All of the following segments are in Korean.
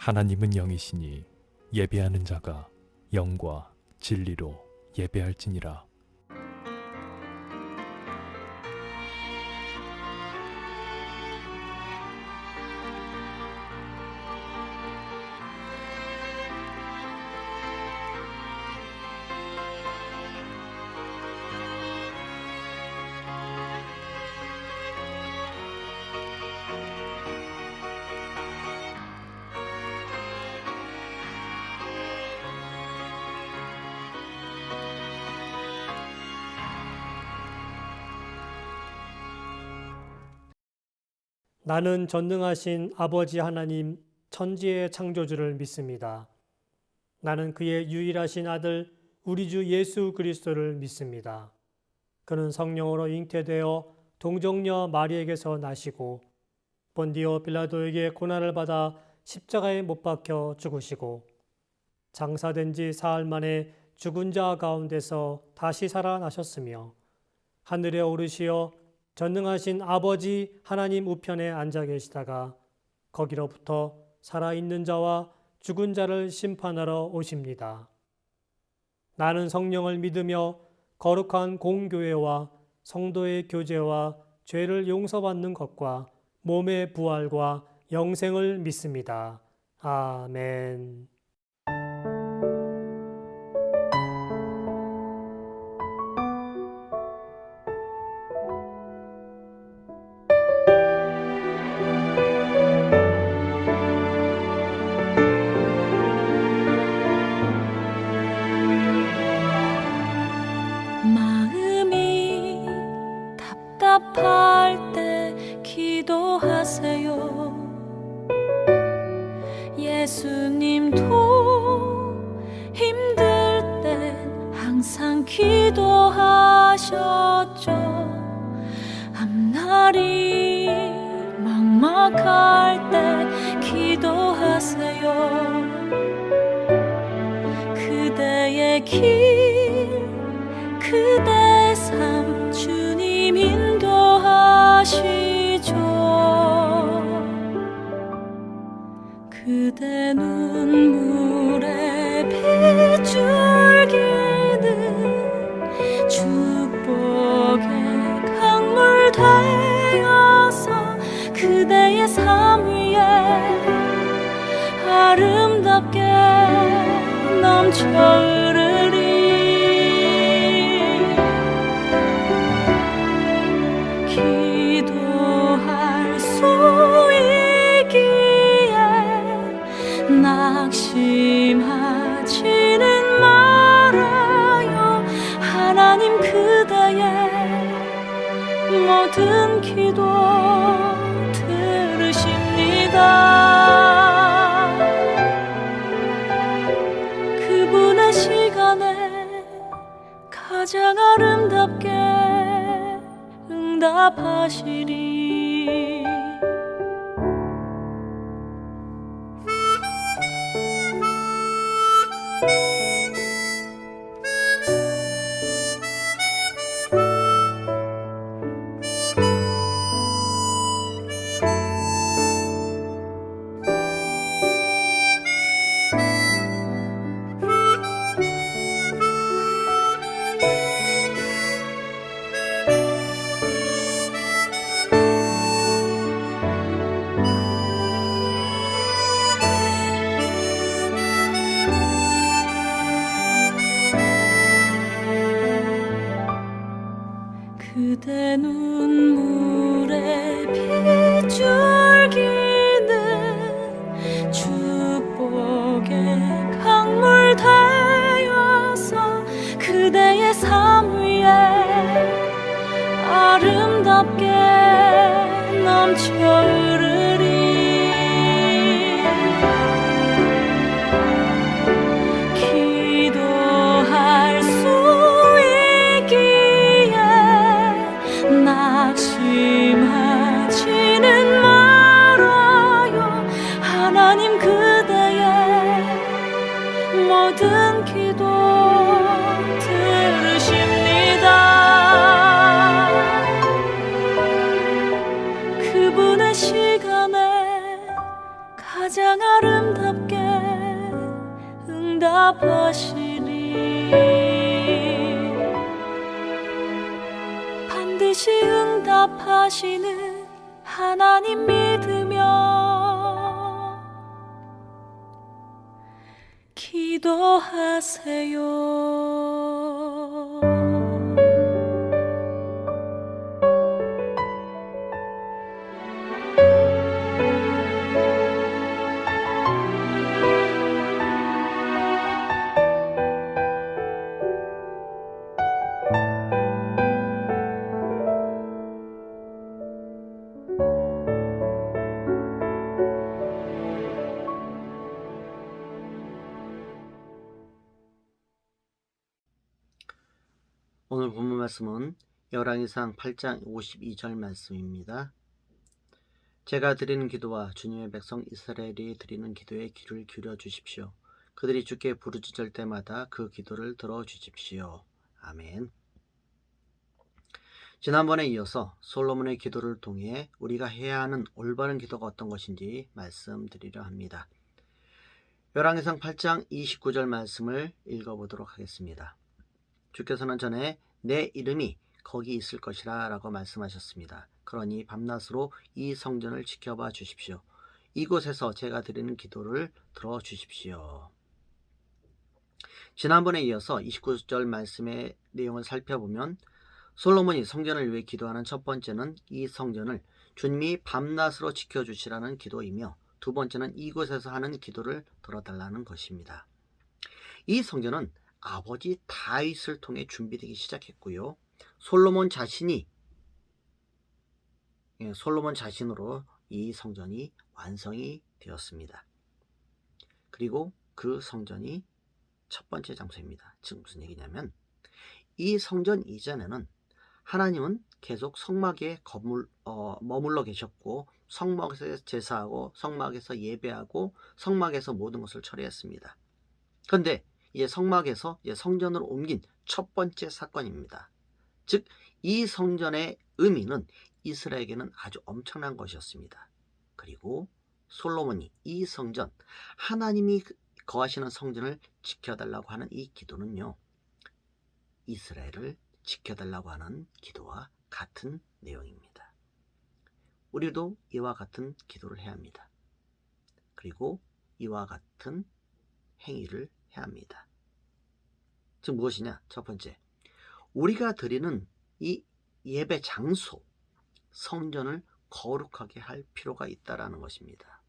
하나님은 영이시니 예배하는 자가 영과 진리로 예배할지니라. 나는 전능하신 아버지 하나님 천지의 창조주를 믿습니다. 나는 그의 유일하신 아들 우리 주 예수 그리스도를 믿습니다. 그는 성령으로 잉태되어 동정녀 마리에게서 나시고 본디오 빌라도에게 고난을 받아 십자가에 못 박혀 죽으시고 장사된 지 사흘 만에 죽은 자 가운데서 다시 살아나셨으며 하늘에 오르시어 전능하신 아버지 하나님 우편에 앉아 계시다가 거기로부터 살아있는 자와 죽은 자를 심판하러 오십니다. 나는 성령을 믿으며 거룩한 공교회와 성도의 교제와 죄를 용서받는 것과 몸의 부활과 영생을 믿습니다. 아멘. 마음이 답답할 때 기도하세요. 예수님도 힘들 땐 항상 기도하셨죠. 앞날이 막막할 때 기도하세요. 그대의 길, 그대 삶 주님 인도하시죠. 그대 눈물에 빗줄기는 축복의 강물 되어서 그대의 삶 위에 아름답게 넘쳐 흐르리. 기도할 수 있기에 낙심하지는 말아요. 하나님 그대의 모든 기도 들으십니다. 그분의 시간에 가장 아름답게 응답하시리. 그대 눈물에 빗줄기는 축복의 강물 되어서 그대의 삶 위에 아름답게 넘쳐 흐르리. 기도할 수 낙심하지는 말아요. 하나님 그대의 모든 기도 들으십니다. 그분의 시간에 가장 가장 아름답게 응답하시리. 반드시 응답하시는 하나님 믿으며 기도하세요. 오늘 본문 말씀은 열왕기상 8장 52절 말씀입니다. 제가 드리는 기도와 주님의 백성 이스라엘이 드리는 기도에 귀를 기울여 주십시오. 그들이 주께 부르짖을 때마다 그 기도를 들어주십시오. 아멘. 지난번에 이어서 솔로몬의 기도를 통해 우리가 해야 하는 올바른 기도가 어떤 것인지 말씀드리려 합니다. 열왕기상 8장 29절 말씀을 읽어보도록 하겠습니다. 주께서는 전에 내 이름이 거기 있을 것이라 라고 말씀하셨습니다. 그러니 밤낮으로 이 성전을 지켜봐 주십시오. 이곳에서 제가 드리는 기도를 들어주십시오. 지난번에 이어서 29절 말씀의 내용을 살펴보면 솔로몬이 성전을 위해 기도하는 첫 번째는 이 성전을 주님이 밤낮으로 지켜주시라는 기도이며 두 번째는 이곳에서 하는 기도를 들어달라는 것입니다. 이 성전은 아버지 다윗을 통해 준비되기 시작했고요. 솔로몬 자신으로 이 성전이 완성이 되었습니다. 그리고 그 성전이 첫 번째 장소입니다. 즉 무슨 얘기냐면 이 성전 이전에는 하나님은 계속 성막에 머물러 계셨고 성막에서 제사하고 성막에서 예배하고 성막에서 모든 것을 처리했습니다. 그런데 이제 성막에서 이제 성전으로 옮긴 첫 번째 사건입니다. 즉 이 성전의 의미는 이스라엘에게는 아주 엄청난 것이었습니다. 그리고 솔로몬이 이 성전, 하나님이 거하시는 성전을 지켜달라고 하는 이 기도는요, 이스라엘을 지켜달라고 하는 기도와 같은 내용입니다. 우리도 이와 같은 기도를 해야 합니다. 그리고 이와 같은 행위를 해야 합니다. 즉 무엇이냐? 첫 번째, 우리가 드리는 이 예배 장소, 성전을 거룩하게 할 필요가 있다라는 것입니다.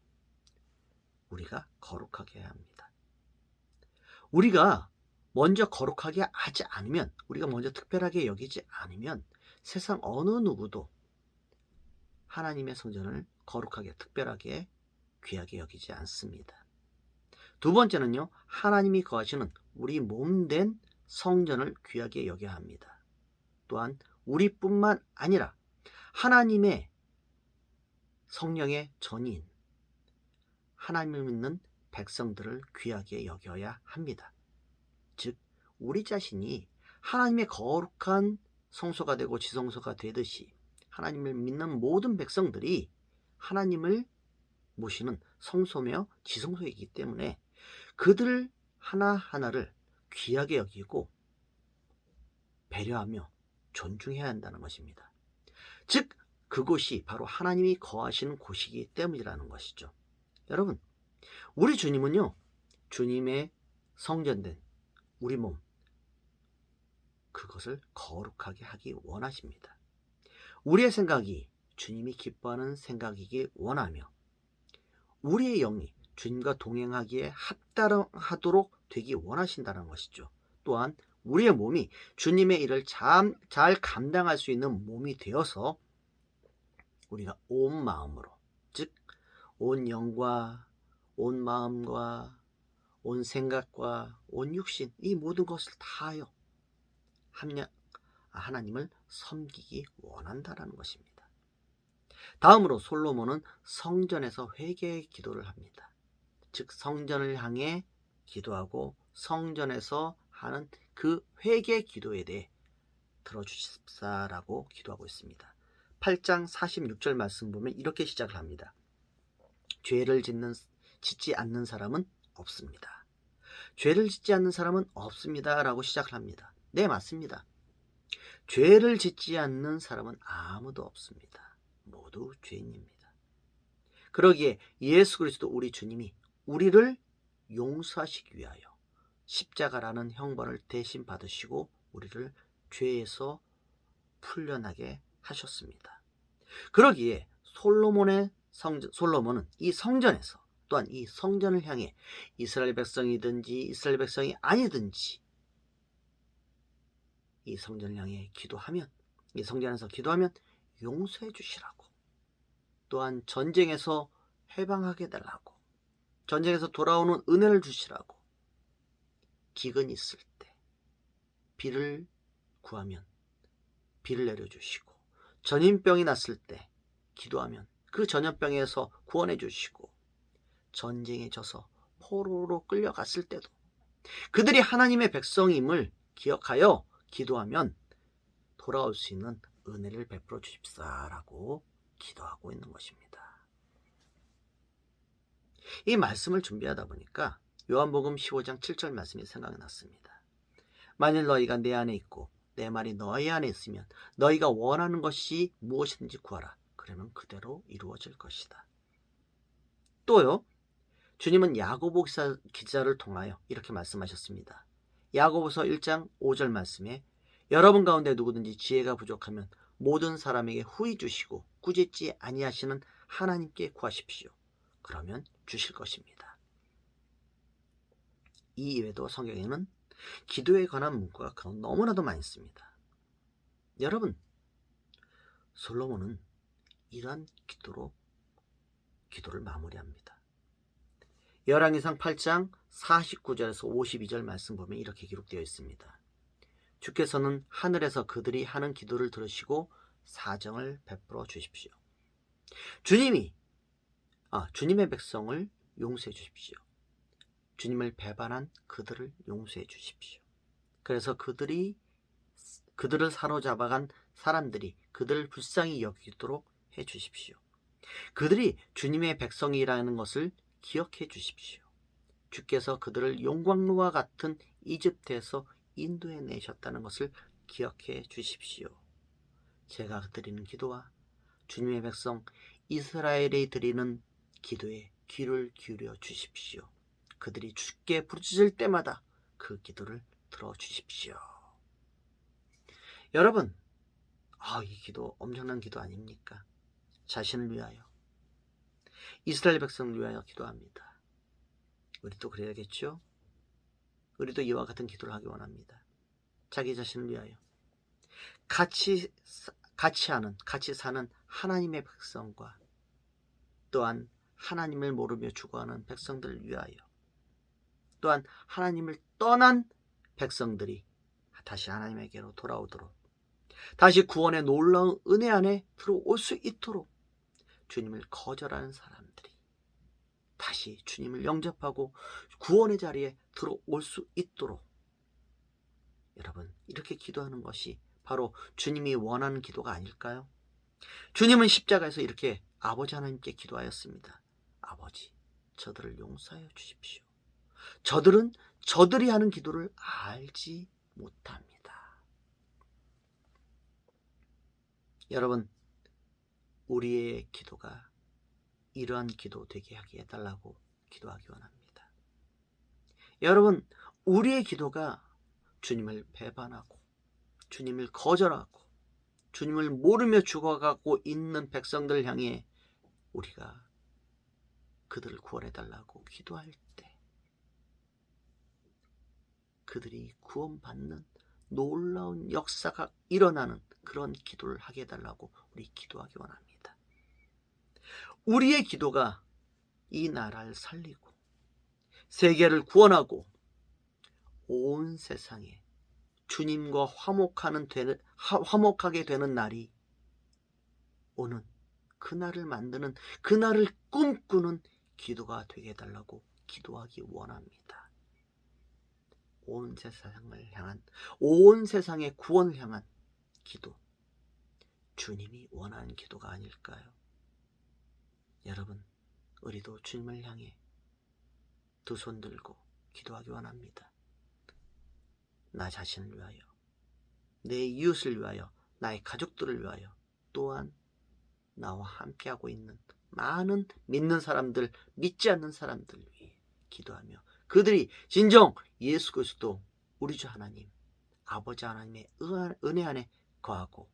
우리가 거룩하게 해야 합니다. 우리가 먼저 거룩하게 하지 않으면, 우리가 먼저 특별하게 여기지 않으면 세상 어느 누구도 하나님의 성전을 거룩하게, 특별하게, 귀하게 여기지 않습니다. 두 번째는요, 하나님이 거하시는 우리 몸된 성전을 귀하게 여겨야 합니다. 또한 우리뿐만 아니라 하나님의 성령의 전인, 하나님을 믿는 백성들을 귀하게 여겨야 합니다. 즉 우리 자신이 하나님의 거룩한 성소가 되고 지성소가 되듯이 하나님을 믿는 모든 백성들이 하나님을 모시는 성소며 지성소이기 때문에 그들 하나하나를 귀하게 여기고 배려하며 존중해야 한다는 것입니다. 즉 그곳이 바로 하나님이 거하시는 곳이기 때문이라는 것이죠. 여러분, 우리 주님은요, 주님의 성전된 우리 몸, 그것을 거룩하게 하기 원하십니다. 우리의 생각이 주님이 기뻐하는 생각이기 원하며 우리의 영이 주님과 동행하기에 합당하도록 되기 원하신다는 것이죠. 또한 우리의 몸이 주님의 일을 잘 감당할 수 있는 몸이 되어서 우리가 온 마음으로, 즉 온 영과 온 마음과 온 생각과 온 육신, 이 모든 것을 다하여 하나님을 섬기기 원한다라는 것입니다. 다음으로 솔로몬은 성전에서 회개의 기도를 합니다. 즉 성전을 향해 기도하고 성전에서 하는 그 회개 기도에 대해 들어주십사라고 기도하고 있습니다. 8장 46절 말씀 보면 이렇게 시작을 합니다. 죄를 짓는 짓지 않는 사람은 없습니다. 죄를 짓지 않는 사람은 없습니다 라고 시작을 합니다. 네, 맞습니다. 죄를 짓지 않는 사람은 아무도 없습니다. 모두 죄인입니다. 그러기에 예수 그리스도 우리 주님이 우리를 용서하시기 위하여 십자가라는 형벌을 대신 받으시고 우리를 죄에서 풀려나게 하셨습니다. 그러기에 솔로몬은 이 성전에서, 또한 이 성전을 향해 이스라엘 백성이든지 이스라엘 백성이 아니든지 이 성전을 향해 기도하면, 이 성전에서 기도하면 용서해 주시라고, 또한 전쟁에서 해방하게 해달라고, 전쟁에서 돌아오는 은혜를 주시라고, 기근이 있을 때 비를 구하면 비를 내려주시고, 전염병이 났을 때 기도하면 그 전염병에서 구원해 주시고, 전쟁에 져서 포로로 끌려갔을 때도 그들이 하나님의 백성임을 기억하여 기도하면 돌아올 수 있는 은혜를 베풀어 주십사라고 기도하고 있는 것입니다. 이 말씀을 준비하다 보니까 요한복음 15장 7절 말씀이 생각이 났습니다. 만일 너희가 내 안에 있고 내 말이 너희 안에 있으면 너희가 원하는 것이 무엇이든지 구하라. 그러면 그대로 이루어질 것이다. 또요, 주님은 야고보 기자를 통하여 이렇게 말씀하셨습니다. 야고보서 1장 5절 말씀에 여러분 가운데 누구든지 지혜가 부족하면 모든 사람에게 후히 주시고 꾸짖지 아니하시는 하나님께 구하십시오. 그러면 주실 것입니다. 이 이외에도 성경에는 기도에 관한 문구가 너무나도 많이 있습니다. 여러분, 솔로몬은 이러한 기도로 기도를 마무리합니다. 열왕기상 8장 49절에서 52절 말씀 보면 이렇게 기록되어 있습니다. 주께서는 하늘에서 그들이 하는 기도를 들으시고 사정을 베풀어 주십시오. 주님의 백성을 용서해 주십시오. 주님을 배반한 그들을 용서해 주십시오. 그래서 그들을 사로잡아간 사람들이 그들을 불쌍히 여기도록 해 주십시오. 그들이 주님의 백성이라는 것을 기억해 주십시오. 주께서 그들을 용광로와 같은 이집트에서 인도해 내셨다는 것을 기억해 주십시오. 제가 드리는 기도와 주님의 백성 이스라엘이 드리는 기도에 귀를 기울여 주십시오. 그들이 주께 부르짖을 때마다 그 기도를 들어주십시오. 여러분, 이 기도 엄청난 기도 아닙니까? 자신을 위하여, 이스라엘 백성을 위하여 기도합니다. 우리도 그래야겠죠? 우리도 이와 같은 기도를 하기 원합니다. 자기 자신을 위하여, 같이 사는 하나님의 백성과 또한 하나님을 모르며 죽어가는 백성들을 위하여, 또한 하나님을 떠난 백성들이 다시 하나님에게로 돌아오도록, 다시 구원의 놀라운 은혜 안에 들어올 수 있도록, 주님을 거절하는 사람들이 다시 주님을 영접하고 구원의 자리에 들어올 수 있도록, 여러분, 이렇게 기도하는 것이 바로 주님이 원하는 기도가 아닐까요? 주님은 십자가에서 이렇게 아버지 하나님께 기도하였습니다. 아버지, 저들을 용서하여 주십시오. 저들은 저들이 하는 기도를 알지 못합니다. 여러분, 우리의 기도가 이러한 기도 되게 하게 해달라고 기도하기 원합니다. 여러분, 우리의 기도가 주님을 배반하고 주님을 거절하고 주님을 모르며 죽어가고 있는 백성들을 향해 우리가 그들을 구원해달라고 기도할 때 그들이 구원받는 놀라운 역사가 일어나는 그런 기도를 하게 해달라고 우리 기도하기 원합니다. 우리의 기도가 이 나라를 살리고 세계를 구원하고 온 세상에 주님과 화목하게 되는 날이 오는, 그날을 만드는, 그날을 꿈꾸는 기도가 되게 해달라고 기도하기 원합니다. 온 세상을 향한, 온 세상의 구원을 향한 기도, 주님이 원하는 기도가 아닐까요? 여러분, 우리도 주님을 향해 두 손 들고 기도하기 원합니다. 나 자신을 위하여, 내 이웃을 위하여, 나의 가족들을 위하여, 또한 나와 함께하고 있는 많은 믿는 사람들, 믿지 않는 사람들 위해 기도하며 그들이 진정 예수 그리스도 우리 주 하나님, 아버지 하나님의 은혜 안에 거하고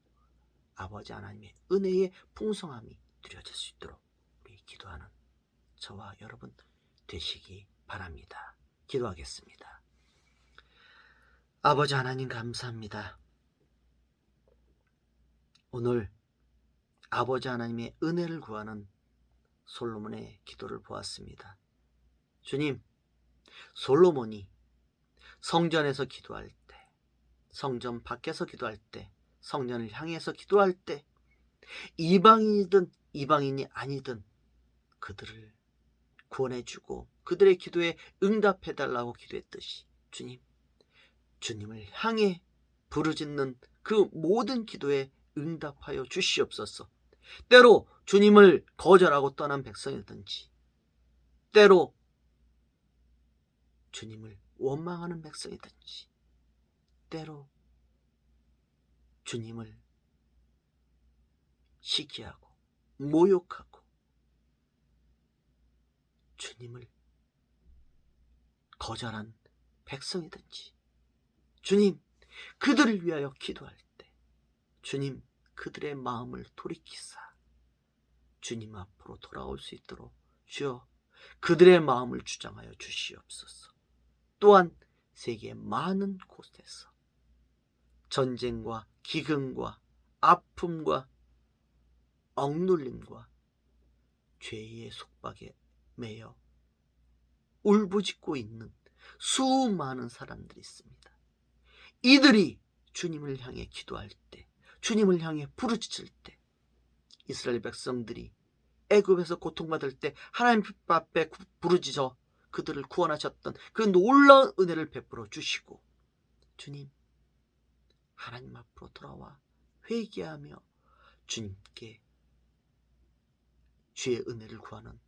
아버지 하나님의 은혜의 풍성함이 누려질 수 있도록 우리 기도하는 저와 여러분 되시기 바랍니다. 기도하겠습니다. 아버지 하나님 감사합니다. 오늘 아버지 하나님의 은혜를 구하는 솔로몬의 기도를 보았습니다. 주님, 솔로몬이 성전에서 기도할 때, 성전 밖에서 기도할 때, 성전을 향해서 기도할 때 이방인이든 이방인이 아니든 그들을 구원해주고 그들의 기도에 응답해달라고 기도했듯이 주님, 주님을 향해 부르짖는 그 모든 기도에 응답하여 주시옵소서. 때로 주님을 거절하고 떠난 백성이든지, 때로 주님을 원망하는 백성이든지, 때로 주님을 시기하고 모욕하고 주님을 거절한 백성이든지, 주님, 그들을 위하여 기도할 때 주님, 그들의 마음을 돌이키사 주님 앞으로 돌아올 수 있도록 주여 그들의 마음을 주장하여 주시옵소서. 또한 세계 많은 곳에서 전쟁과 기근과 아픔과 억눌림과 죄의 속박에 매여 울부짖고 있는 수많은 사람들이 있습니다. 이들이 주님을 향해 기도할 때, 주님을 향해 부르짖을 때, 이스라엘 백성들이 애굽에서 고통받을 때 하나님 앞에 부르짖어 그들을 구원하셨던 그 놀라운 은혜를 베풀어 주시고, 주님, 하나님 앞으로 돌아와 회개하며 주님께 주의 은혜를 구하는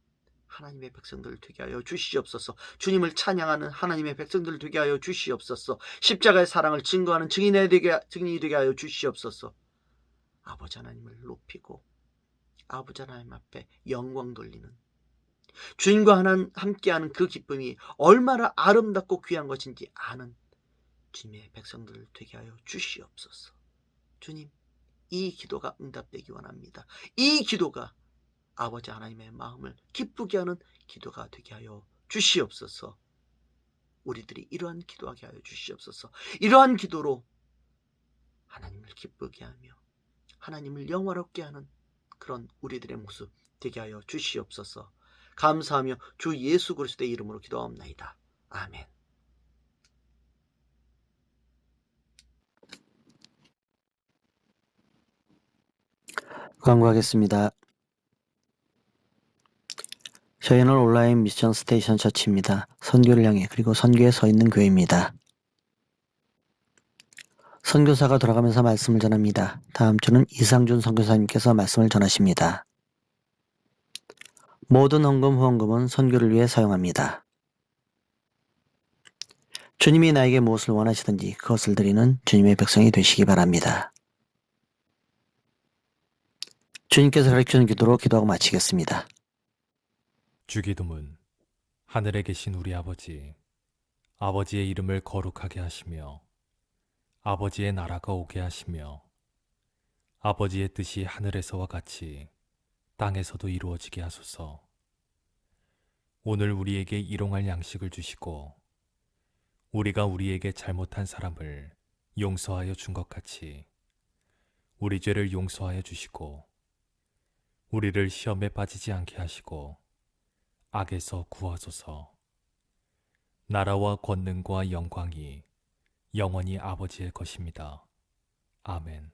하나님의 백성들 되게 하여 주시옵소서. 주님을 찬양하는 하나님의 백성들 되게 하여 주시옵소서. 십자가의 사랑을 증거하는 증인이 되게 하여 주시옵소서. 아버지 하나님을 높이고 아버지 하나님 앞에 영광 돌리는, 주님과 함께하는 그 기쁨이 얼마나 아름답고 귀한 것인지 아는 주님의 백성들 되게 하여 주시옵소서. 주님, 이 기도가 응답되기 원합니다. 이 기도가 아버지 하나님의 마음을 기쁘게 하는 기도가 되게 하여 주시옵소서. 우리들이 이러한 기도하게 하여 주시옵소서. 이러한 기도로 하나님을 기쁘게 하며 하나님을 영화롭게 하는 그런 우리들의 모습 되게 하여 주시옵소서. 감사하며 주 예수 그리스도의 이름으로 기도하옵나이다. 아멘. 광고하겠습니다. 저희는 온라인 미션 스테이션 처치입니다. 선교를 향해, 그리고 선교에 서 있는 교회입니다. 선교사가 돌아가면서 말씀을 전합니다. 다음 주는 이상준 선교사님께서 말씀을 전하십니다. 모든 헌금 후원금은 선교를 위해 사용합니다. 주님이 나에게 무엇을 원하시든지 그것을 드리는 주님의 백성이 되시기 바랍니다. 주님께서 가르치는 기도로 기도하고 마치겠습니다. 주기도문. 하늘에 계신 우리 아버지, 아버지의 이름을 거룩하게 하시며 아버지의 나라가 오게 하시며 아버지의 뜻이 하늘에서와 같이 땅에서도 이루어지게 하소서. 오늘 우리에게 일용할 양식을 주시고 우리가 우리에게 잘못한 사람을 용서하여 준 것 같이 우리 죄를 용서하여 주시고 우리를 시험에 빠지지 않게 하시고 악에서 구하소서. 나라와 권능과 영광이 영원히 아버지의 것입니다. 아멘.